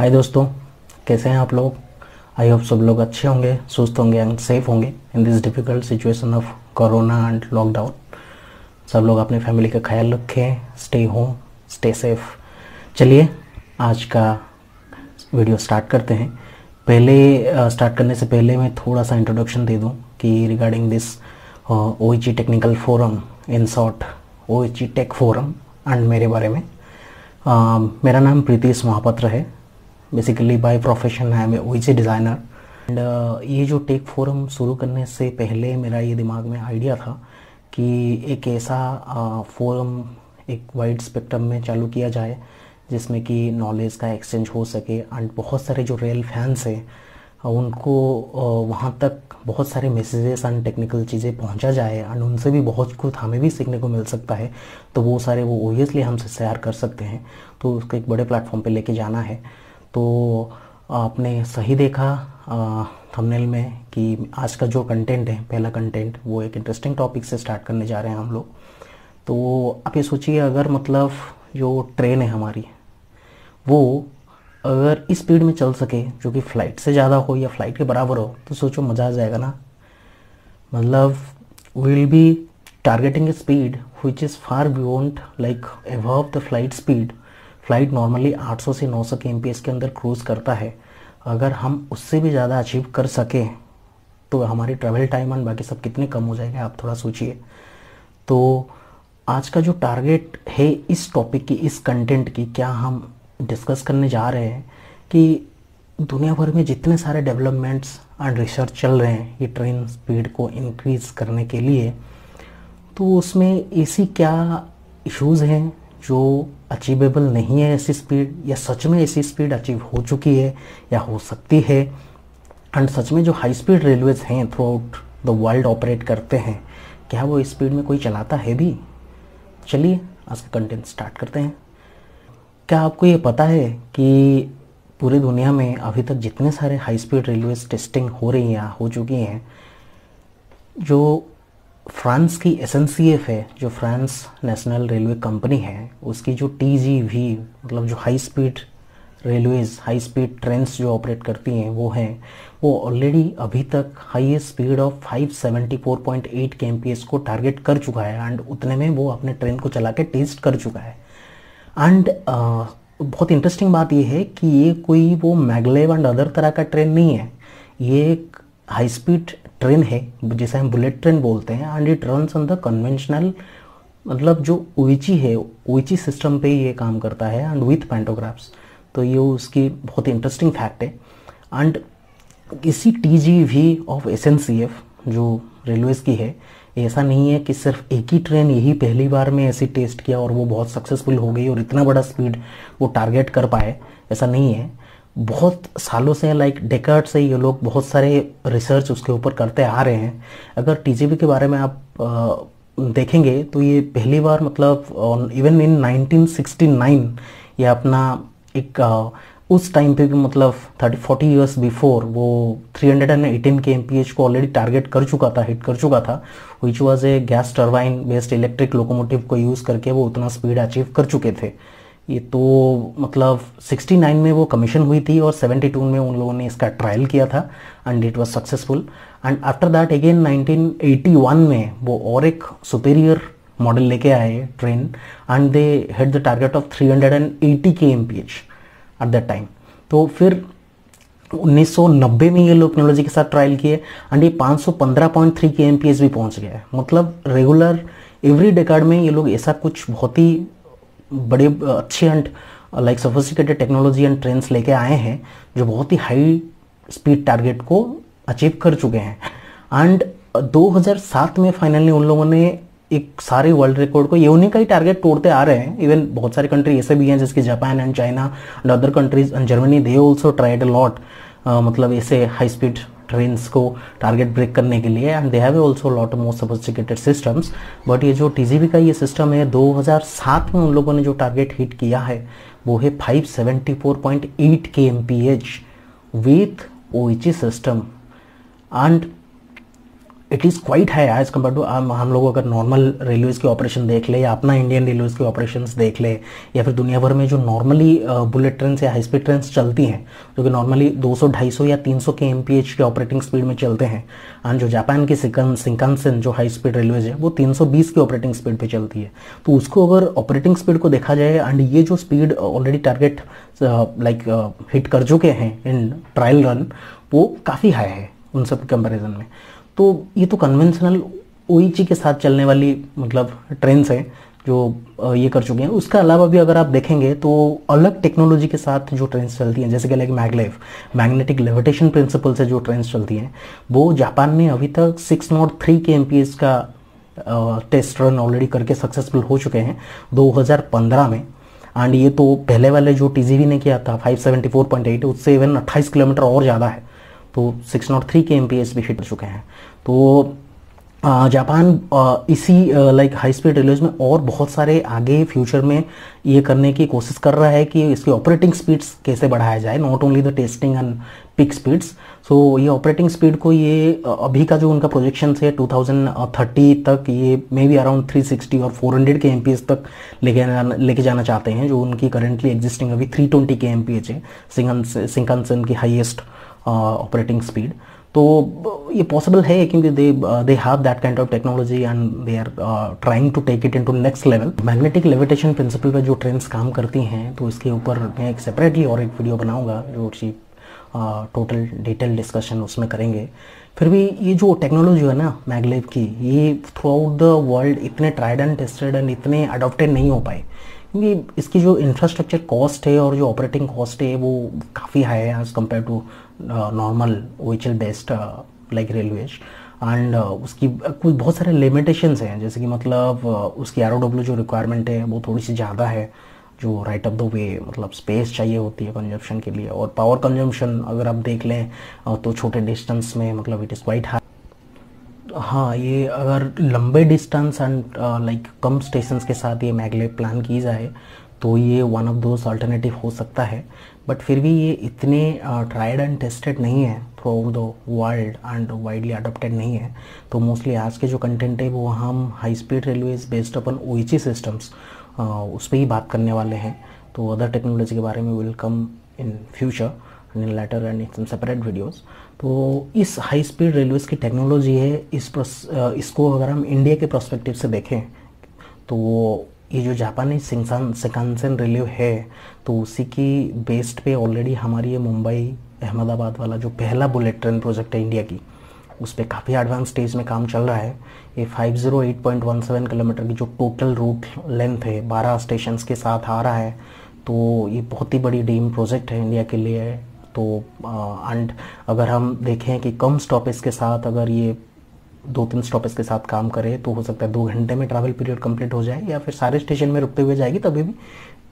हाय दोस्तों, कैसे हैं आप लोग। आई होप सब लोग अच्छे होंगे, सुस्त होंगे एंड सेफ होंगे in this difficult situation of corona and lockdown. सब लोग अपने फैमिली का ख्याल रखें, स्टे होम, स्टे सेफ। चलिए आज का वीडियो स्टार्ट करते हैं। पहले स्टार्ट करने से पहले मैं थोड़ा सा इंट्रोडक्शन दे दूं कि regarding this OHG technical forum, in short OHG tech forum and मेरे बारे में। मेरा नाम प्रीतीश महापात्र है। बेसिकली बाय प्रोफेशन है मैं OHG डिज़ाइनर। एंड ये जो टेक फोरम शुरू करने से पहले मेरा ये दिमाग में आइडिया था कि एक ऐसा फोरम एक वाइड स्पेक्ट्रम में चालू किया जाए जिसमें कि नॉलेज का एक्सचेंज हो सके एंड बहुत सारे जो रियल फैंस हैं उनको वहाँ तक बहुत सारे मैसेजेस एंड टेक्निकल चीज़ें पहुँचा जाए एंड उनसे भी बहुत कुछ हमें भी सीखने को मिल सकता है। तो वो सारे वो ओबियसली हमसे शेयर कर सकते हैं, तो उसको एक बड़े प्लेटफॉर्म पे लेके जाना है। तो आपने सही देखा थंबनेल में कि आज का जो कंटेंट है, पहला कंटेंट, वो एक इंटरेस्टिंग टॉपिक से स्टार्ट करने जा रहे हैं हम लोग। तो आप ये सोचिए, अगर मतलब जो ट्रेन है हमारी वो अगर इस स्पीड में चल सके जो कि फ़्लाइट से ज़्यादा हो या फ्लाइट के बराबर हो, तो सोचो मज़ा आ जाएगा ना। मतलब will be targeting A speed which is far beyond like above the flight speed. Flight normally 800 से 900 kmph के अंदर क्रूज़ करता है। अगर हम उससे भी ज़्यादा अचीव कर सकें तो हमारी ट्रैवल टाइम एंड बाकी सब कितने कम हो जाएंगे, आप थोड़ा सोचिए। तो आज का जो टारगेट है इस टॉपिक की, इस कंटेंट की, क्या हम डिस्कस करने जा रहे हैं कि दुनिया भर में जितने सारे डेवलपमेंट्स एंड रिसर्च चल रहे हैं ये ट्रेन स्पीड को इंक्रीज़ करने के लिए, तो उसमें ऐसी क्या इश्यूज़ हैं जो अचीवेबल नहीं है ऐसी स्पीड, या सच में ऐसी स्पीड अचीव हो चुकी है या हो सकती है। एंड सच में जो हाई स्पीड रेलवेज़ हैं through out the world operate करते हैं, क्या वो इस स्पीड में कोई चलाता है भी। चलिए आज का कंटेंट स्टार्ट करते हैं। क्या आपको ये पता है कि पूरी दुनिया में अभी तक जितने सारे हाई स्पीड रेलवेज टेस्टिंग हो रही हैं, हो चुकी हैं, जो फ्रांस की SNCF है, जो फ्रांस नेशनल रेलवे कंपनी है, उसकी जो TGV मतलब जो high speed railways, high speed trains जो ऑपरेट करती हैं वो ऑलरेडी अभी तक हाईएस्ट स्पीड ऑफ 574.8 kmph को टारगेट कर चुका है। एंड उतने में वो अपने ट्रेन को चला के टेस्ट कर चुका है। एंड बहुत इंटरेस्टिंग बात ये है कि ये कोई वो मैगलेव एंड अदर तरह का ट्रेन नहीं है, ये एक हाई स्पीड ट्रेन है जिसे हम बुलेट ट्रेन बोलते हैं। And it runs on the conventional, मतलब जो OHG है, OHG सिस्टम पे ये काम करता है एंड विथ पैंटोग्राफ्स। तो ये उसकी बहुत इंटरेस्टिंग फैक्ट है। एंड इसी TGV ऑफ SNCF जो रेलवेज़ की है, ऐसा नहीं है कि सिर्फ एक ही ट्रेन यही पहली बार में ऐसी टेस्ट किया और वो बहुत सक्सेसफुल हो गई और इतना बड़ा स्पीड वो टारगेट कर पाए, ऐसा नहीं है। बहुत सालों से, लाइक डेकेड से ये लोग बहुत सारे रिसर्च उसके ऊपर करते आ रहे हैं। अगर TGV के बारे में आप देखेंगे तो ये पहली बार मतलब इवन इन 1969 ये अपना एक उस टाइम पे भी मतलब 30-40 ईयर्स बिफोर वो 318 kmph को ऑलरेडी टारगेट कर चुका था, हिट कर चुका था, which was a gas turbine based electric locomotive को यूज़ करके वो उतना स्पीड अचीव कर चुके थे। ये तो मतलब 69 में वो कमीशन हुई थी और 72 में उन लोगों ने इसका ट्रायल किया था and it was successful. And after that again 1981 में वो और एक सुपीरियर मॉडल लेके आए train and they hit the target of 380 kmph at that time. तो फिर 1990 में ये लोग टेक्नोलॉजी के साथ ट्रायल किए एंड ये 515.3 kmph भी पहुंच गया है। मतलब रेगुलर एवरी डेकेड में ये लोग ऐसा कुछ बहुत ही बड़े अच्छे and like sophisticated technology and trends लेके आए हैं जो बहुत ही हाई स्पीड टारगेट को अचीव कर चुके हैं। एंड 2007 में फाइनली उन लोगों ने एक सारे वर्ल्ड रिकॉर्ड को, ये उन्हीं का ही टारगेट तोड़ते आ रहे हैं। इवन बहुत सारे कंट्री ऐसे भी हैं जैसे Japan and China and other countries and Germany, they also tried a lot, मतलब ऐसे हाई स्पीड ट्रेन्स को टारगेट ब्रेक करने के लिए। And they have also lot more sophisticated systems. But ये जो TGV का ये सिस्टम है, 2007 में उन लोगों ने जो टारगेट हिट किया है वो है 574.8 kmph with OHG system. And it is quite high as compare to हम लोग अगर नॉर्मल रेलवेज के ऑपरेशन देख ले या अपना इंडियन रेलवेज के ऑपरेशंस देख ले या फिर दुनिया भर में जो नॉर्मली बुलेट ट्रेन या हाई स्पीड ट्रेन चलती हैं जो कि नॉर्मली 200, 250 या 300 के एमपीएच के ऑपरेटिंग स्पीड में चलते हैं, एंड जो जापान की शिंकानसेन जो हाई स्पीड रेलवेज है वो 320 की ऑपरेटिंग स्पीड पे चलती है। तो उसको अगर ऑपरेटिंग स्पीड को देखा जाए एंड ये जो स्पीड ऑलरेडी टारगेट हिट कर चुके हैं इन ट्रायल रन, वो काफ़ी हाई है उन सब कंपेरिजन में। तो ये तो कन्वेंशनल ओईची के साथ चलने वाली मतलब ट्रेन्स हैं जो ये कर चुके हैं। उसके अलावा भी अगर आप देखेंगे तो अलग टेक्नोलॉजी के साथ जो ट्रेन्स चलती हैं, जैसे कि like maglev, magnetic levitation principle से जो ट्रेन्स चलती हैं, वो जापान ने अभी तक 603 के एमपीएस का टेस्ट रन ऑलरेडी करके सक्सेसफुल हो चुके हैं 2015 में। एंड ये तो पहले वाले जो टीजीवी ने किया था 574.8, उससे इवन 28 किलोमीटर और ज़्यादा है, तो 603 के एमपीएस भी हिट कर चुके हैं। तो जापान इसी लाइक हाई स्पीड रेलवेज में और बहुत सारे आगे फ्यूचर में ये करने की कोशिश कर रहा है कि इसकी ऑपरेटिंग स्पीड्स कैसे बढ़ाया जाए, not only the testing and peak speeds. So ये ऑपरेटिंग स्पीड को ये अभी का जो उनका प्रोजेक्शन है 2030 तक ये मे बी अराउंड 360 और 400 के एमपीएस तक लेके जाना चाहते हैं, जो उनकी करेंटली एग्जिस्टिंग अभी 320 के एमपीएच है शिंकानसेन की हाईएस्ट ऑपरेटिंग स्पीड। तो ये पॉसिबल है क्योंकि they have that kind of technology and they are trying to take it into next level. Magnetic levitation principle पे जो ट्रेन्स काम करती हैं, तो इसके ऊपर मैं एक सेपरेटली और एक वीडियो बनाऊंगा जो कि टोटल डिटेल डिस्कशन उसमें करेंगे। फिर भी ये जो टेक्नोलॉजी है ना मैगलेव की, ये थ्रू आउट द वर्ल्ड इतने ट्राइड एंड टेस्टेड एंड इतने अडॉप्टेड नहीं हो पाए क्योंकि इसकी जो इंफ्रास्ट्रक्चर कॉस्ट है और जो ऑपरेटिंग कॉस्ट है वो काफ़ी हाई है as compare to normal vehicle based like railways. And उसकी कुछ बहुत सारे लिमिटेशंस हैं, जैसे कि मतलब उसकी एरोडब्ल्यू जो रिक्वायरमेंट है वो थोड़ी सी ज़्यादा है, जो राइट ऑफ द वे मतलब स्पेस चाहिए होती है कंजम्पशन के लिए, और पावर कंजम्पशन अगर आप देख लें तो छोटे डिस्टेंस में मतलब इट इज़ क्वाइट हाई। हाँ, ये अगर लंबे distance and like come stations के साथ ये मैगलेव प्लान की जाए तो ये वन ऑफ दोज अल्टरनेटिव हो सकता है, बट फिर भी ये इतने ट्राइड एंड टेस्टेड नहीं है through out the world and widely adopted नहीं है। तो मोस्टली आज के जो कंटेंट है वो हम high speed railways based upon OHE systems उस पर ही बात करने वाले हैं। तो अदर टेक्नोलॉजी के बारे में will come in future in later and in separate videos. तो इस हाई स्पीड रेलवेज की टेक्नोलॉजी है, इसको अगर हम इंडिया के पर्सपेक्टिव से देखें तो ये जो जापानी शिंकानसेन रेलवे है तो उसी की बेस्ड पे ऑलरेडी हमारी ये मुंबई अहमदाबाद वाला जो पहला बुलेट ट्रेन प्रोजेक्ट है इंडिया की, उस पर काफ़ी एडवांस स्टेज में काम चल रहा है। ये 508.17 किलोमीटर की जो टोटल रूट लेंथ है 12 स्टेशंस के साथ आ रहा है, तो ये बहुत ही बड़ी ड्रीम प्रोजेक्ट है इंडिया के लिए। तो एंड अगर हम देखें कि कम स्टॉपेज के साथ अगर ये 2-3 स्टॉपेज के साथ काम करे तो हो सकता है 2 घंटे में ट्रैवल पीरियड कंप्लीट हो जाए, या फिर सारे स्टेशन में रुकते हुए जाएगी तभी भी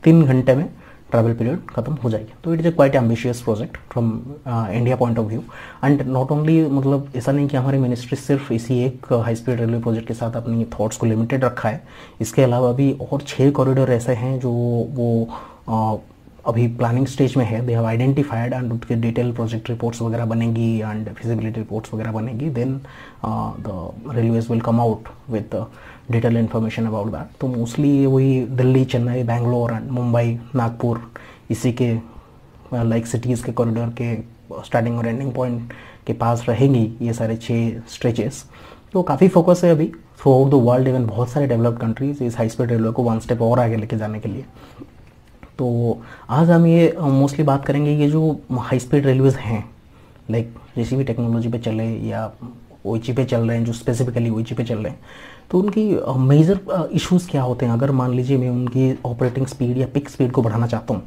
3 घंटे में ट्रैवल पीरियड खत्म हो जाएगी। तो it is a quite ambitious project from India point of view. And not only मतलब ऐसा नहीं कि हमारी मिनिस्ट्री सिर्फ इसी एक हाई स्पीड रेलवे प्रोजेक्ट के साथ अपनी थॉट्स को लिमिटेड रखा है, इसके अलावा भी और 6 कॉरिडोर ऐसे हैं जो वो अभी प्लानिंग स्टेज में है। दे हैव आइडेंटिफाइड एंड उनके डिटेल प्रोजेक्ट रिपोर्ट्स वगैरह बनेगी एंड फिजिबिलिटी रिपोर्ट्स वगैरह बनेगी, then the railways will come out with detail information about that. तो मोस्टली वही दिल्ली, चेन्नई, बैंगलोर एंड मुंबई, नागपुर, इसी के लाइक सिटीज़ के कॉरिडोर के स्टार्टिंग और एंडिंग पॉइंट के पास रहेंगी ये सारे 6 स्ट्रेचेस। तो काफ़ी फोकस है अभी through out the world, even बहुत सारे डेवलप्ड कंट्रीज इस हाई स्पीड रेलवे को 1 स्टेप और आगे लेके जाने के लिए। तो आज हम ये मोस्टली बात करेंगे ये जो हाई स्पीड रेलवेज हैं लाइक किसी भी टेक्नोलॉजी पे चले या ओईची पे चल रहे हैं, जो स्पेसिफिकली ओईची पे चल रहे हैं, तो उनकी मेजर इश्यूज़ क्या होते हैं। अगर मान लीजिए मैं उनकी ऑपरेटिंग स्पीड या पिक स्पीड को बढ़ाना चाहता हूँ,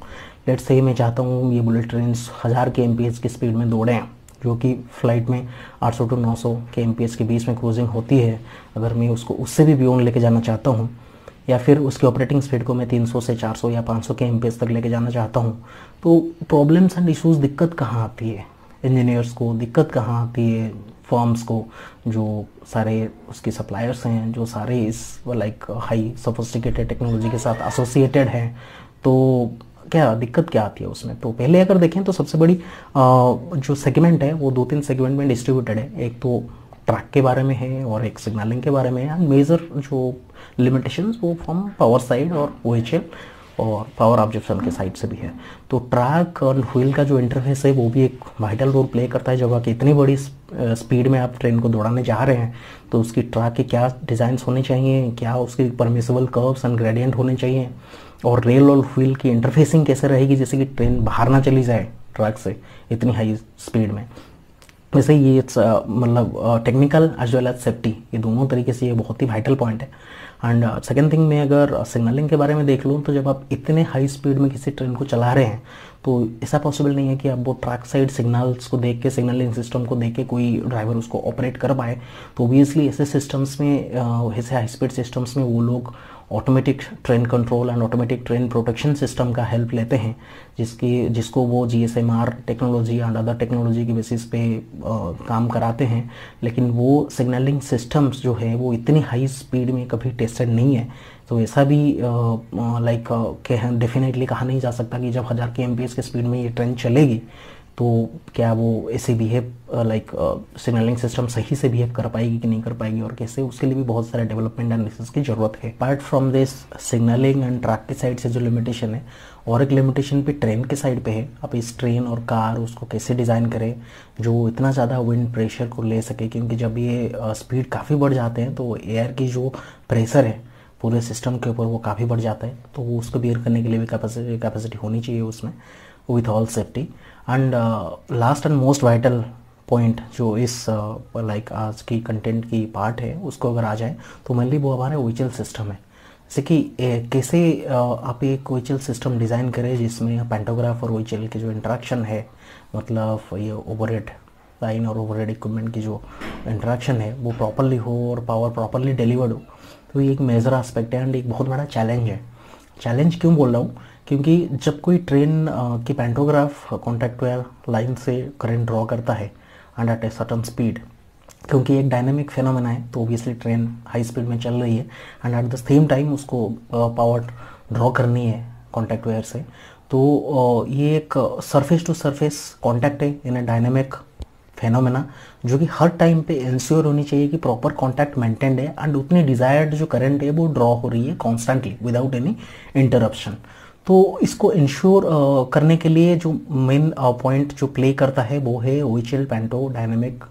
लेट्स से मैं चाहता हूँ ये बुलेट ट्रेन 1000 के एमपीएच की स्पीड में दौड़ें, जो कि फ्लाइट में 800 to 900 के एमपीएच के बीच में क्रूजिंग होती है। अगर मैं उसको उससे भी बियॉन्ड लेके जाना चाहता हूँ, या फिर उसकी ऑपरेटिंग स्पीड को मैं 300 से 400 या 500 के एमपीएच तक लेके जाना चाहता हूँ, तो प्रॉब्लम्स एंड इश्यूज़ दिक्कत कहाँ आती है, इंजीनियर्स को दिक्कत कहाँ आती है, फर्म्स को, जो सारे उसके सप्लायर्स हैं, जो सारे इस लाइक हाई सोफिस्टिकेटेड टेक्नोलॉजी के साथ एसोसिएटेड हैं, तो क्या दिक्कत क्या आती है उसमें। तो पहले अगर देखें तो सबसे बड़ी जो सेगमेंट है वो 2-3 सेगमेंट में डिस्ट्रीब्यूटेड है। एक तो ट्रैक के बारे में है और एक सिग्नलिंग के बारे में है। एंड मेजर जो लिमिटेशंस वो फ्रॉम पावर साइड और OHL और पावर ऑब्जेक्शन के साइड से भी है। तो ट्रैक और व्हील का जो इंटरफेस है वो भी एक वाइटल रोल प्ले करता है। जब आप इतनी बड़ी स्पीड में आप ट्रेन को दौड़ाने जा रहे हैं तो उसकी ट्रैक के क्या डिज़ाइंस होने चाहिए, क्या उसकी परमिसिबल कर्व्स एंड ग्रेडियंट होने चाहिए, और रेल और व्हील की इंटरफेसिंग कैसे रहेगी जैसे कि ट्रेन बाहर ना चली जाए ट्रैक से इतनी हाई स्पीड में। वैसे ये मतलब technical as well as safety, ये दोनों तरीके से ये बहुत ही वाइटल पॉइंट है। एंड सेकेंड थिंग मैं अगर सिग्नलिंग के बारे में देख लूँ तो जब आप इतने हाई स्पीड में किसी ट्रेन को चला रहे हैं तो ऐसा पॉसिबल नहीं है कि आप वो ट्रैक साइड सिग्नल्स को देख के, सिग्नलिंग सिस्टम को देख के कोई ड्राइवर उसको ऑपरेट कर पाए। तो ऑब्वियसली ऐसे सिस्टम्स में, ऐसे हाई स्पीड सिस्टम्स में वो लोग automatic train control and automatic train protection system का हेल्प लेते हैं, जिसको वो GSMR technology and other technology के बेसिस पे काम कराते हैं। लेकिन वो सिग्नलिंग सिस्टम्स जो है वो इतनी हाई स्पीड में कभी टेस्टेड नहीं है। तो ऐसा भी डेफिनेटली कहा नहीं जा सकता कि जब 1000 kmph की स्पीड में ये ट्रेन चलेगी तो क्या वो ऐसे बिहेव सिग्नलिंग सिस्टम सही से बिहेव कर पाएगी कि नहीं कर पाएगी, और कैसे, उसके लिए भी बहुत सारे डेवलपमेंट एनालिसिस की जरूरत है। Apart from this signalling and track की साइड से जो लिमिटेशन है, और एक लिमिटेशन पे ट्रेन के साइड पे है। आप इस ट्रेन और कार उसको कैसे डिज़ाइन करें जो इतना ज़्यादा विंड प्रेशर को ले सके, क्योंकि जब ये स्पीड काफ़ी बढ़ जाते हैं तो एयर की जो प्रेशर है पूरे सिस्टम के ऊपर वो काफ़ी बढ़ जाता है। तो वो उसको बियर करने के लिए भी कैपेसिटी होनी चाहिए उसमें, with all safety. And last and most vital point जो इस आज की कंटेंट की पार्ट है, उसको अगर आ जाए तो मेनली वो हमारे OHL सिस्टम है। जैसे कि कैसे आप एक OHL सिस्टम डिज़ाइन करें जिसमें पैंटोग्राफ और OHL के जो इंटरेक्शन है, मतलब ये ओवरहेड लाइन और ओवरहेड इक्विपमेंट की जो इंटरेक्शन है वो प्रॉपरली हो और पावर प्रॉपरली डिलीवर्ड हो। तो ये एक मेजर एस्पेक्ट है एंड एक बहुत बड़ा चैलेंज है। चैलेंज क्यों बोल रहा हूँ, क्योंकि जब कोई ट्रेन की पैंटोग्राफ कॉन्टैक्ट वायर लाइन से करंट ड्रॉ करता है and at a certain speed, क्योंकि एक डायनेमिक फिनोमेना है तो ऑब्वियसली ट्रेन हाई स्पीड में चल रही है and at the same time उसको पावर ड्रॉ करनी है कॉन्टैक्ट वायर से। तो ये एक सरफेस टू सरफेस कॉन्टैक्ट है इन ए डायनेमिक फेनोमेना, जो कि हर टाइम पे इंश्योर होनी चाहिए कि प्रॉपर कांटेक्ट मेंटेन्ड है एंड उतनी डिजायर्ड जो करंट है वो ड्रॉ हो रही है कॉन्स्टेंटली विदाउट एनी इंटरप्शन। तो इसको इंश्योर करने के लिए जो मेन पॉइंट जो प्ले करता है वो है OHL पैंटो डायनेमिक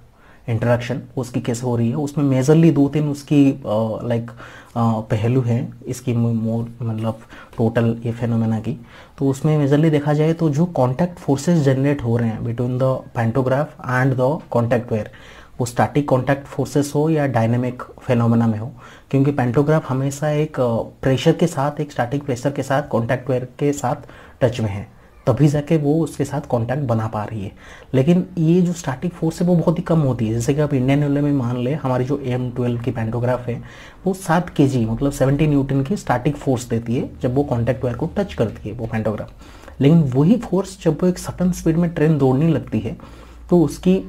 इंटरेक्शन, उसकी कैसे हो रही है। उसमें मेजरली 2-3 उसकी पहलू हैं इसकी मतलब टोटल ये फेनोमेना की। तो उसमें मेजरली देखा जाए तो जो कांटेक्ट फोर्सेस जनरेट हो रहे हैं between the pantograph and the contact wire, वो स्टैटिक कांटेक्ट फोर्सेस हो या डायनेमिक फेनोमेना में हो, क्योंकि पैंटोग्राफ हमेशा एक प्रेशर के साथ, एक स्टैटिक प्रेशर के साथ कांटेक्ट वायर के साथ टच में है, तभी जाके वो उसके साथ कांटेक्ट बना पा रही है। लेकिन ये जो स्टैटिक फोर्स है वो बहुत ही कम होती है। जैसे कि आप इंडियन रेलवे में मान ले, हमारी जो AM12 की पैंटोग्राफ है वो 7 kg मतलब 70 न्यूटन की स्टैटिक फोर्स देती है जब वो कांटेक्ट वायर को टच करती है वो पैंटोग्राफ। लेकिन वही फोर्स जब वो एक सर्टेन स्पीड में ट्रेन दौड़ने लगती है तो उसकी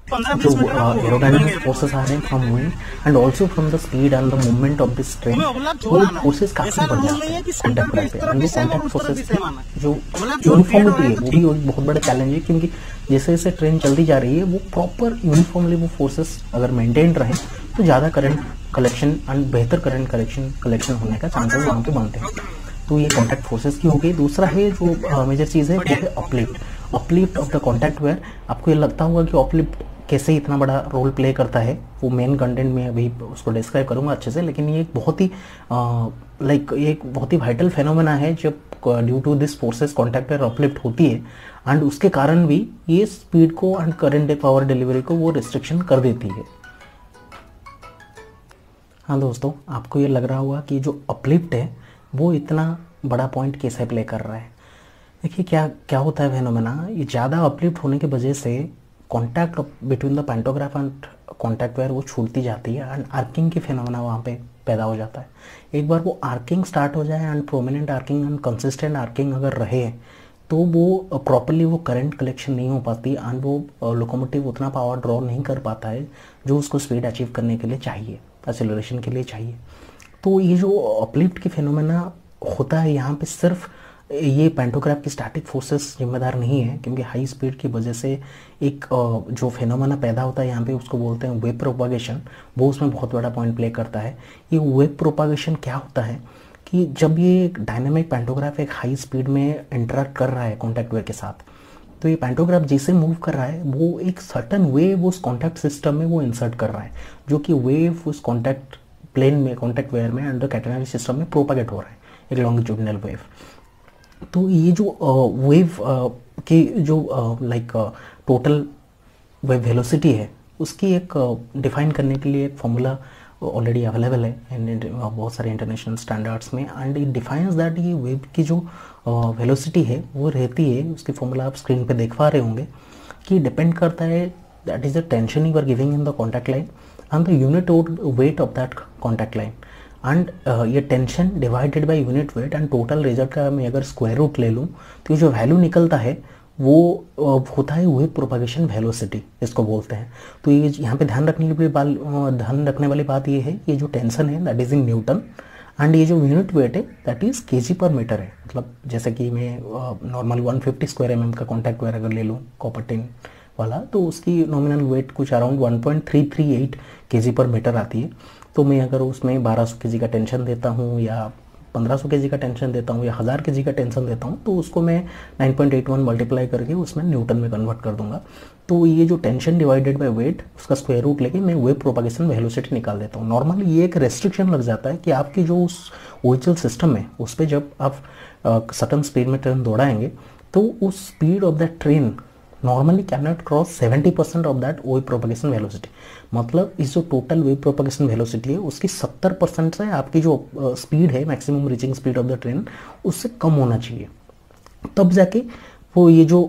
जो एरोडायनामिक फोर्सेस आ रहे हैं from wind and also from the speed and the movement of this train, वो फोर्सेस काफी बढ़ जाते हैं कांटेक्ट वायर पे। एंड वो कांटेक्ट फोर्सेस जो यूनिफॉर्मिटी है वो भी एक बहुत बड़ा चैलेंज है, क्योंकि जैसे जैसे ट्रेन चलती जा रही है वो प्रॉपर यूनिफॉर्मली वो फोर्सेस अगर मेंटेन रहे तो ज़्यादा करंट कलेक्शन एंड बेहतर करंट कलेक्शन होने का चांसेस वहाँ पे बनते हैं। तो ये कॉन्टैक्ट फोर्सेस की हो गई। दूसरा है जो मेजर चीज़ है वो है uplift of the contact wire. आपको ये लगता होगा कि अपलिफ्ट कैसे इतना बड़ा रोल प्ले करता है, वो मेन कंटेंट में अभी उसको डिस्क्राइब करूंगा अच्छे से। लेकिन ये एक बहुत ही एक बहुत ही वाइटल फेनोमेना है जब due to this forces contact wire uplift होती है एंड उसके कारण भी ये स्पीड को एंड करंट पावर डिलीवरी को वो रिस्ट्रिक्शन कर देती है। हाँ दोस्तों, आपको ये लग रहा होगा कि जो अपलिफ्ट है वो इतना बड़ा पॉइंट कैसे प्ले कर रहा है। देखिए क्या होता है फेनोमेना, ये ज़्यादा अपलिफ्ट होने की वजह से contact between the pantograph and contact wire वो छूटती जाती है एंड आर्किंग की फेनोमेना वहाँ पे पैदा हो जाता है। एक बार वो आर्किंग स्टार्ट हो जाए and prominent arcing and consistent arcing अगर रहे तो वो प्रॉपरली वो करंट कलेक्शन नहीं हो पाती एंड वो लोकोमोटिव उतना पावर ड्रॉ नहीं कर पाता है जो उसको स्पीड अचीव करने के लिए चाहिए, एक्सेलरेशन के लिए चाहिए। तो ये जो अपलिफ्ट की फेनोमेना होता है यहाँ पे सिर्फ ये पैंटोग्राफ की स्टैटिक फोर्सेस जिम्मेदार नहीं है, क्योंकि हाई स्पीड की वजह से एक जो फेनोमेना पैदा होता है यहाँ पे उसको बोलते हैं वेव प्रोपागेशन, वो उसमें बहुत बड़ा पॉइंट प्ले करता है। ये वेव प्रोपागेशन क्या होता है कि जब ये डायनामिक पैंटोग्राफ एक हाई स्पीड में इंटरैक्ट कर रहा है कॉन्टैक्ट वेव के साथ, तो ये पैंटोग्राफ जैसे मूव कर रहा है वो एक सर्टन वेव उस कॉन्टैक्ट सिस्टम में वो इंसर्ट कर रहा है, जो कि वेव उस कॉन्टैक्ट प्लेन में, कॉन्टैक्ट वेयर में अंडर कैटेनरी सिस्टम में प्रोपागेट हो रहा है, एक लॉन्गिट्यूडिनल वेव। तो ये जो वेव की जो लाइक टोटल वेव वेलोसिटी है उसकी एक डिफाइन करने के लिए एक फॉर्मूला ऑलरेडी अवेलेबल है बहुत सारे इंटरनेशनल स्टैंडर्ड्स में, एंड इट डिफाइंस दैट ये वेव की जो वेलोसिटी है वो रहती है, उसकी फॉर्मूला आप स्क्रीन पे देख पा रहे होंगे कि डिपेंड करता है that is the tension you are giving in the contact line and the unit weight of that contact line, and ये tension divided by unit weight and total result का मैं अगर स्क्वायर रूट ले लूँ तो ये जो वैल्यू निकलता है वो होता है वेव प्रोपागेशन वेलोसिटी, इसको बोलते हैं। तो ये यहाँ पे ध्यान रखने वाली बात ये है, ये जो टेंशन है that is in newton, and ये जो यूनिट वेट है दैट इज केजी पर मीटर है। मतलब जैसे कि मैं नॉर्मल 150 स्क्वायर mm का कॉन्टैक्ट वायर अगर ले लूँ कॉपर टिन वाला, तो उसकी नॉमिनल वेट कुछ अराउंड 1.338 केजी पर मीटर आती है। तो मैं अगर उसमें 1200 केजी का टेंशन देता हूँ या 1500 केजी का टेंशन देता हूँ या 1000 केजी का टेंशन देता हूँ, तो उसको मैं 9.81 मल्टीप्लाई करके उसमें न्यूटन में कन्वर्ट कर दूंगा। तो ये जो टेंशन डिवाइडेड बाय वेट उसका स्क्वायर रूट लेके मैं वेव प्रोपागेशन वेलोसिटी निकाल देता हूँ। नॉर्मली ये एक रेस्ट्रिक्शन लग जाता है कि आपकी जो उस व्हीकल सिस्टम है उस पर जब आप सटन स्पीड में ट्रेन दौड़ाएंगे तो उस speed of that train normally can not cross 70% of that wave propagation velocity. मतलब इस जो टोटल वेव प्रोपागेशन वेलोसिटी है उसकी 70% से आपकी जो स्पीड है maximum reaching speed of the train उससे कम होना चाहिए, तब जाके वो ये जो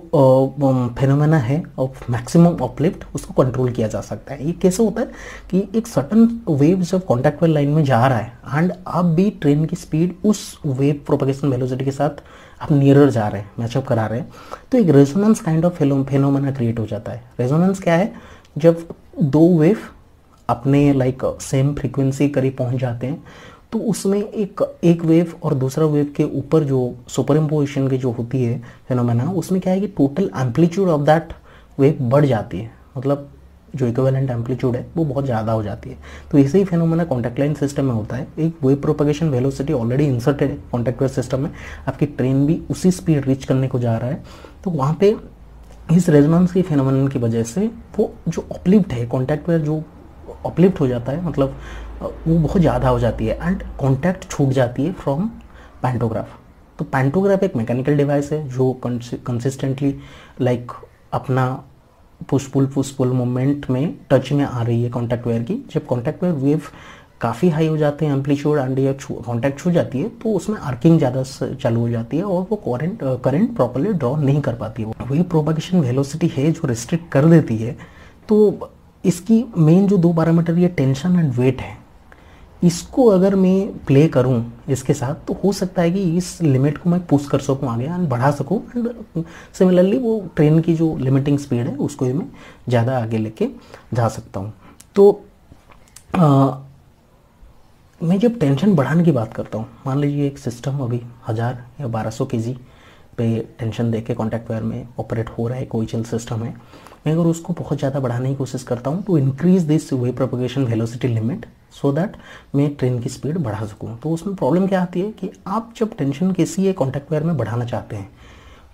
फेनोमेना है ऑफ मैक्सिमम अपलिफ्ट उसको कंट्रोल किया जा सकता है। ये कैसे होता है कि एक सर्टन वेव जब कॉन्टैक्ट वेव लाइन में जा रहा है एंड आप भी ट्रेन की स्पीड उस वेव प्रोपागेशन वेलोसिटी के साथ आप नियरर जा रहे हैं, मैचअप करा रहे हैं, तो एक resonance kind of phenomena create हो जाता है। रेजोनेंस क्या है? जब दो वेव अपने लाइक सेम फ्रीक्वेंसी करीब पहुंच जाते हैं तो उसमें एक वेव और दूसरा वेव के ऊपर जो सुपर इम्पोजिशन की जो होती है फेनोमेना, उसमें क्या है कि total amplitude of that wave बढ़ जाती है, मतलब जो इक्विवेलेंट एम्पलीट्यूड है वो बहुत ज़्यादा हो जाती है। तो ऐसे ही फेनोमेना कॉन्टैक्ट लाइन सिस्टम में होता है। एक wave propagation velocity already inserted है कॉन्टैक्ट वेव सिस्टम में, आपकी ट्रेन भी उसी स्पीड रीच करने को जा रहा है, तो वहाँ पे इस रेजोनेंस की फेनोमेना की वजह से वो जो अपलिफ्ट है कॉन्टैक्ट वेव जो अपलिफ्ट हो जाता है, मतलब वो बहुत ज़्यादा हो जाती है एंड कॉन्टैक्ट छूट जाती है फ्रॉम पैंटोग्राफ। तो पैंटोग्राफ एक मैकेनिकल डिवाइस है जो कंसिस्टेंटली लाइक अपना पुश पुल मूवमेंट में टच में आ रही है कॉन्टैक्ट वेयर की। जब कॉन्टैक्ट वेव काफ़ी हाई हो जाते हैं एम्पलीट्यूड एंड ये कॉन्टैक्ट छू जाती है तो उसमें आर्किंग ज़्यादा चालू हो जाती है और वो करंट प्रॉपर्ली ड्रॉ नहीं कर पाती है। वही प्रोपगेशन वेलोसिटी है जो रिस्ट्रिक्ट कर देती है। तो इसकी मेन जो दो पैरामीटर ये टेंशन एंड वेट है, इसको अगर मैं प्ले करूं इसके साथ तो हो सकता है कि इस लिमिट को मैं पुश कर सकूं आगे एंड बढ़ा सकूं एंड सिमिलरली वो ट्रेन की जो लिमिटिंग स्पीड है उसको मैं ज़्यादा आगे लेके जा सकता हूं। तो मैं जब टेंशन बढ़ाने की बात करता हूं, मान लीजिए एक सिस्टम अभी 1000 या 1200 केजी पे टेंशन देके कॉन्टैक्ट वायर में ऑपरेट हो रहा है, कोई चिल सिस्टम है, मैं अगर उसको बहुत ज़्यादा बढ़ाने की कोशिश करता हूँ तो increase this wave propagation velocity limit so that मैं ट्रेन की स्पीड बढ़ा सकूँ। तो उसमें प्रॉब्लम क्या आती है कि आप जब टेंशन किसी एक कॉन्टैक्ट वायर में बढ़ाना चाहते हैं,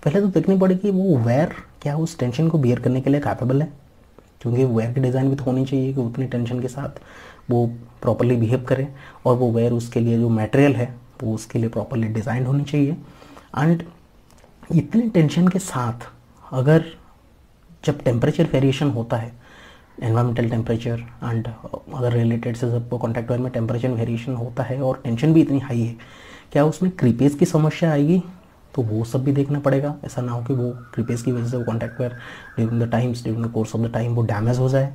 पहले तो देखनी पड़ेगी वो वायर क्या उस टेंशन को बियर करने के लिए कैपेबल है, क्योंकि वायर की डिज़ाइन भी तो होनी चाहिए कि उतनी टेंशन के साथ वो प्रॉपरली बिहेव करे और वो वायर उसके लिए जो मटेरियल है वो उसके लिए प्रॉपरली डिज़ाइन होनी चाहिए। एंड इतनी टेंशन के साथ अगर जब टेम्परेचर वेरिएशन होता है, environmental temperature and other related से जब कॉन्टैक्ट वायर में टेम्परेचर वेरिएशन होता है और टेंशन भी इतनी हाई है, क्या उसमें क्रीपेज की समस्या आएगी? तो वो सब भी देखना पड़ेगा। ऐसा ना हो कि वो क्रीपेज की वजह से वो contact wire during the course of the time वो डैमेज हो जाए।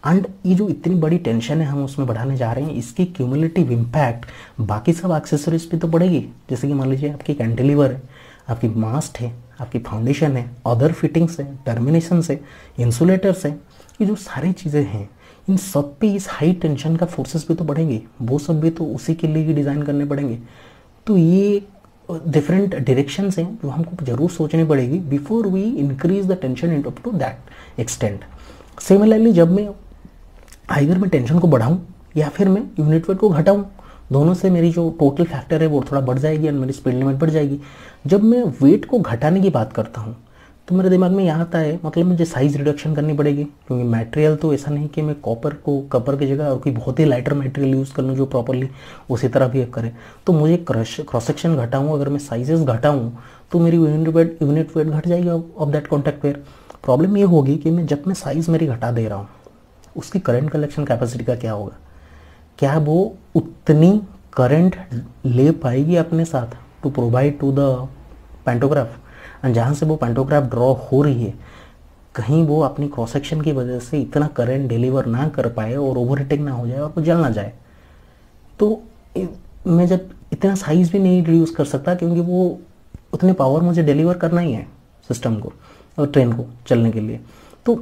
एंड ये जो इतनी बड़ी टेंशन है हम उसमें बढ़ाने जा रहे हैं, इसकी क्यूमुलेटिव इम्पैक्ट बाकी सब एक्सेसरीज पे तो पड़ेगी। जैसे कि मान लीजिए आपकी कैंटिलीवर है, आपकी मास्ट है, आपकी फाउंडेशन है, अदर फिटिंग्स है, टर्मिनेशन है, इंसुलेटर्स है, ये जो सारी चीज़ें हैं इन सब पे इस हाई टेंशन का फोर्सेस भी तो बढ़ेंगे, वो सब भी तो उसी के लिए ही डिज़ाइन करने पड़ेंगे। तो ये डिफरेंट डायरेक्शंस हैं जो हमको जरूर सोचनी पड़ेगी before we increase the tension in up to that extent. Similarly जब मैं आइदर मैं टेंशन को बढ़ाऊं या फिर मैं यूनिट वेट को घटाऊं, दोनों से मेरी जो टोटल फैक्टर है वो थोड़ा बढ़ जाएगी और मेरी स्पीड लिमिट बढ़ जाएगी। जब मैं वेट को घटाने की बात करता हूँ तो मेरे दिमाग में यहाँ आता है मतलब मुझे साइज रिडक्शन करनी पड़ेगी, क्योंकि मटेरियल तो ऐसा नहीं कि मैं कॉपर की जगह और कोई बहुत ही लाइटर मटेरियल यूज़ कर लूँ जो प्रॉपरली उसी तरह बिहेव करे। तो मुझे क्रॉस सेक्शन घटाऊँ, अगर मैं साइजेस घटाऊँ तो मेरी यूनिट वेट घट जाएगी of that contact wire. Problem ये होगी कि जब मैं साइज़ मेरी घटा दे रहा हूँ उसकी करंट कलेक्शन कैपेसिटी का क्या होगा, क्या वो उतनी करंट ले पाएगी अपने साथ to provide to the pantograph, and जहाँ से वो पैंटोग्राफ ड्रॉ हो रही है कहीं वो अपनी क्रॉस सेक्शन की वजह से इतना करंट डिलीवर ना कर पाए और ओवर हीटिंग ना हो जाए और वो जल ना जाए। तो मैं जब इतना साइज भी नहीं रिड्यूस कर सकता क्योंकि वो उतने पावर मुझे डिलीवर करना ही है सिस्टम को और ट्रेन को चलने के लिए। तो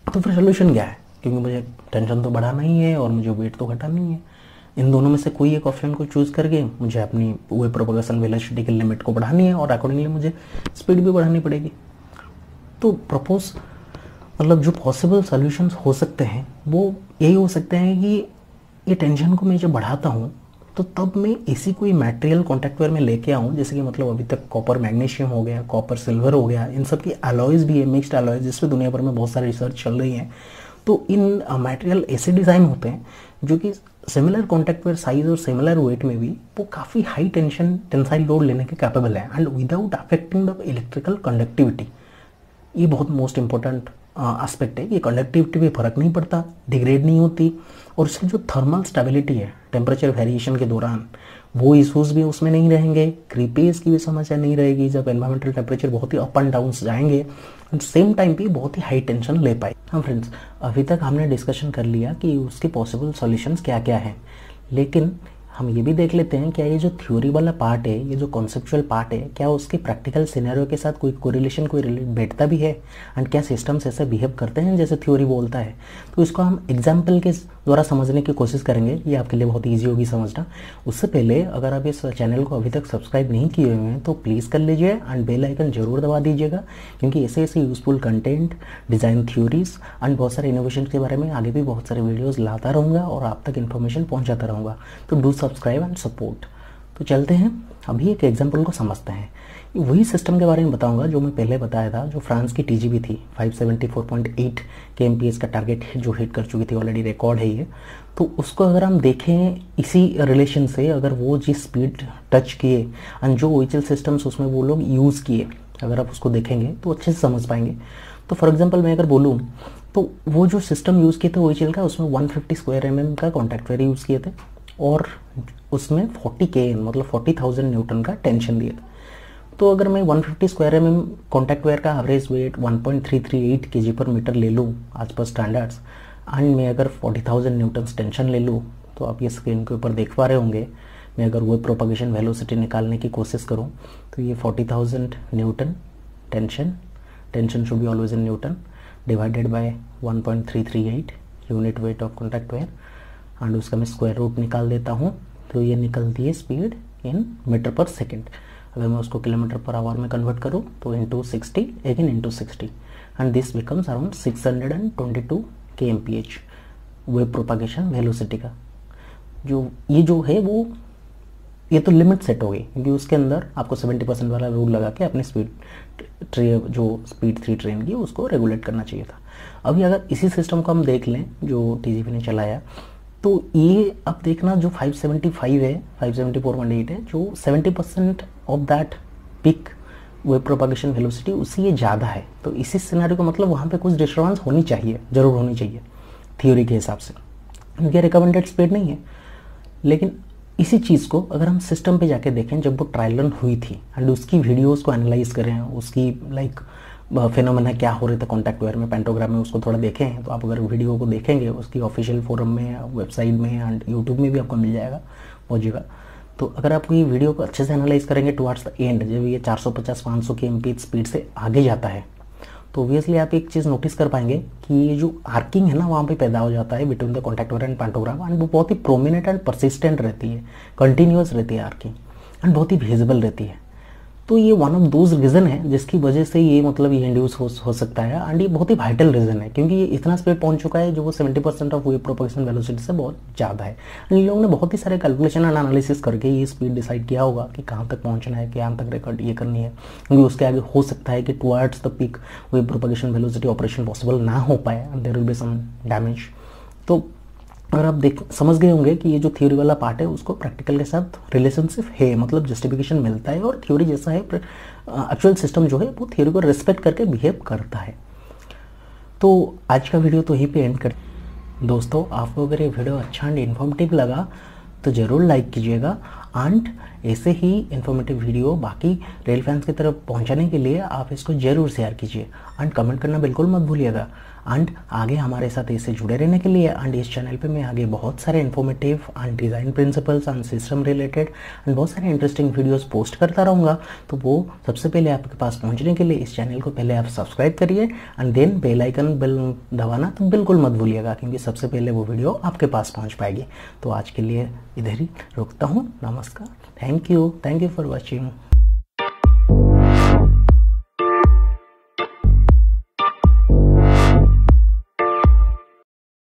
फिर सोल्यूशन क्या है, क्योंकि मुझे टेंशन तो बढ़ाना ही है और मुझे वेट तो घटाना ही है। इन दोनों में से कोई एक ऑप्शन को चूज़ करके मुझे अपनी वेव प्रोपगेशन वेलोसिटी की लिमिट को बढ़ानी है और अकॉर्डिंगली मुझे स्पीड भी बढ़ानी पड़ेगी। तो प्रपोज मतलब जो पॉसिबल सॉल्यूशंस हो सकते हैं वो यही हो सकते हैं कि ये टेंशन को मैं जब बढ़ाता हूँ तो तब मैं इसी कोई मटेरियल कॉन्टैक्ट वेयर में लेके आऊँ, जैसे कि मतलब अभी तक कॉपर मैग्नीशियम हो गया, कॉपर सिल्वर हो गया, इन सब की अलॉयज़ भी है, मिक्स्ड अलॉयज़, जिस पर दुनिया भर में बहुत सारी रिसर्च चल रही है। तो इन मटेरियल ऐसे डिज़ाइन होते हैं जो कि सिमिलर कॉन्टैक्ट वेयर साइज और सिमिलर वेट में भी वो काफ़ी हाई टेंसाइल लोड लेने के कैपेबल है and without affecting the electrical conductivity. ये बहुत मोस्ट इंपॉर्टेंट एस्पेक्ट है कि कंडक्टिविटी में फ़र्क नहीं पड़ता, डिग्रेड नहीं होती, और इसकी जो थर्मल स्टेबिलिटी है टेम्परेचर वेरिएशन के दौरान वो इशूज़ भी उसमें नहीं रहेंगे, क्रीपेज की भी समस्या नहीं रहेगी जब एनवायरमेंटल टेम्परेचर बहुत ही अप एंड डाउन जाएंगे, एंड सेम टाइम पे बहुत ही हाई टेंशन ले पाए। हाँ फ्रेंड्स, अभी तक हमने डिस्कशन कर लिया कि उसके पॉसिबल सॉल्यूशंस क्या क्या हैं, लेकिन हम ये भी देख लेते हैं क्या ये जो थ्योरी वाला पार्ट है, ये जो कॉन्सेप्चुअल पार्ट है, क्या उसके प्रैक्टिकल सिनेरियो के साथ कोई कोरिलेशन कोई बैठता भी है, एंड क्या सिस्टम्स ऐसे बिहेव करते हैं जैसे थ्योरी बोलता है। तो इसको हम एग्जाम्पल के द्वारा समझने की कोशिश करेंगे, ये आपके लिए बहुत ईजी होगी समझना। उससे पहले अगर आप इस चैनल को अभी तक सब्सक्राइब नहीं किए हुए हैं तो प्लीज़ कर लीजिए एंड बेल आइकन जरूर दबा दीजिएगा, क्योंकि ऐसे ऐसे useful content, design theories and बहुत सारे इनोवेशन के बारे में आगे भी बहुत सारे वीडियोज़ लाता रहूँगा और आप तक इन्फॉर्मेशन पहुँचाता रहूँगा। तो डू सब्सक्राइब एंड सपोर्ट। तो चलते हैं अभी एक एग्जाम्पल को समझते हैं। वही सिस्टम के बारे में बताऊंगा जो मैं पहले बताया था, जो फ्रांस की टीजीबी थी 574.8 kmph का टारगेट जो हिट कर चुकी थी, ऑलरेडी रिकॉर्ड है ये। तो उसको अगर हम देखें इसी रिलेशन से, अगर वो जिस स्पीड टच किए एंड जो ओएचएल सिस्टम्स उसमें वो लोग यूज़ किए, अगर आप उसको देखेंगे तो अच्छे से समझ पाएंगे। तो फॉर एग्जाम्पल मैं अगर बोलूँ तो वो जो सिस्टम यूज़ किए थे ओएचएल का, उसमें 150 स्क्वायर mm का कॉन्टैक्ट वेयर यूज़ किए थे और उसमें 40 kN मतलब 40,000 न्यूटन का टेंशन दिया था। तो अगर मैं 150 स्क्वायर mm कॉन्टैक्ट वेयर का एवरेज वेट 1.338 kg पर मीटर ले लूँ आज पर स्टैंडर्ड्स, एंड मैं अगर 40,000 न्यूटन टेंशन ले लूँ, तो आप ये स्क्रीन के ऊपर देख पा रहे होंगे, मैं अगर वेव प्रोपगेशन वेलोसिटी निकालने की कोशिश करूँ तो ये 40,000 newton tension should be always in newton divided by 1.338 unit weight of contact wire, and उसका मैं स्क्वायर रूट निकाल देता हूँ तो ये निकलती है स्पीड इन मीटर पर सेकेंड। अगर मैं उसको किलोमीटर पर आवर में कन्वर्ट करूँ तो into 60 again into 60, and this becomes around 622 kmph wave propagation velocity का। जो है वो ये तो लिमिट सेट हो गई, क्योंकि उसके अंदर आपको 70% वाला रूल लगा के अपनी स्पीड थी ट्रेन की उसको रेगुलेट करना चाहिए था। अभी अगर इसी सिस्टम को हम देख लें जो टीजीबी ने चलाया, तो ये अब देखना जो 575 है, 574.8 है, जो 70% of that peak wave propagation velocity उससे ये ज़्यादा है। तो इसी सिनेरियो का मतलब वहाँ पे कुछ डिस्टर्बेंस होनी चाहिए, ज़रूर होनी चाहिए थ्योरी के हिसाब से, क्योंकि रिकमेंडेड स्पीड नहीं है। लेकिन इसी चीज़ को अगर हम सिस्टम पे जाके देखें जब वो ट्रायल रन हुई थी एंड उसकी वीडियोज़ को एनालाइज करें, उसकी फिनोमेना क्या हो रहे थे कॉन्टैक्ट वेयर में, पैंटोग्राफ में, उसको थोड़ा देखें, तो आप अगर वीडियो को देखेंगे उसकी ऑफिशियल फोरम में, वेबसाइट में एंड यूट्यूब में भी आपको मिल जाएगा, पहुँचेगा। तो अगर आप ये वीडियो को अच्छे से एनालाइज करेंगे टुवार्ड्स द एंड, जब ये 450-500 kmph स्पीड से आगे जाता है, तो ऑब्वियसली आप एक चीज़ नोटिस कर पाएंगे कि ये जो आर्किंग है ना वहाँ पे पैदा हो जाता है between the contact wire and pantograph, and वो बहुत ही प्रोमिनेंट एंड परसिस्टेंट रहती है, कंटिन्यूस रहती है आर्किंग। एंड बहुत ही विजिबल रहती है। तो ये वन ऑफ दोज रीज़न है जिसकी वजह से ये मतलब ये इंड्यूस हो सकता है, एंड ये बहुत ही वाइटल रीज़न है क्योंकि ये इतना स्पीड पहुंच चुका है जो वो 70% ऑफ वेव प्रोपगेशन वेलोसिटी से बहुत ज़्यादा है। इन लोगों ने बहुत ही सारे कैलकुलेशन एंड एनालिसिस करके ये स्पीड डिसाइड किया होगा कि कहाँ तक पहुँचना है, कहाँ तक रिकॉर्ड ये करनी है, क्योंकि उसके आगे हो सकता है कि towards the peak wave propagation velocity operation possible ना हो पाए and there will be some damage. तो अगर आप समझ गए होंगे कि ये जो थ्योरी वाला पार्ट है उसको प्रैक्टिकल के साथ रिलेशनशिप है, मतलब जस्टिफिकेशन मिलता है और थ्योरी जैसा है, एक्चुअल सिस्टम जो है वो थ्योरी को रिस्पेक्ट करके बिहेव करता है। तो आज का वीडियो तो यहीं पे एंड कर। दोस्तों, आपको अगर ये वीडियो अच्छा एंड इन्फॉर्मेटिव लगा तो ज़रूर लाइक कीजिएगा, एंड ऐसे ही इन्फॉर्मेटिव वीडियो बाकी रेल फैंस की तरफ पहुंचाने के लिए आप इसको ज़रूर शेयर कीजिए एंड कमेंट करना बिल्कुल मत भूलिएगा। एंड आगे हमारे साथ इससे जुड़े रहने के लिए एंड इस चैनल पे मैं आगे बहुत सारे informative and design principles and system related and बहुत सारे इंटरेस्टिंग वीडियोस पोस्ट करता रहूँगा। तो वो सबसे पहले आपके पास पहुँचने के लिए इस चैनल को पहले आप सब्सक्राइब करिए and then bell icon bell दबाना तो बिल्कुल मत भूलिएगा, क्योंकि सबसे पहले वो वीडियो आपके पास पहुँच पाएगी। तो आज के लिए इधर ही रुकता हूँ। नमस्कार, थैंक यू फॉर वॉचिंग।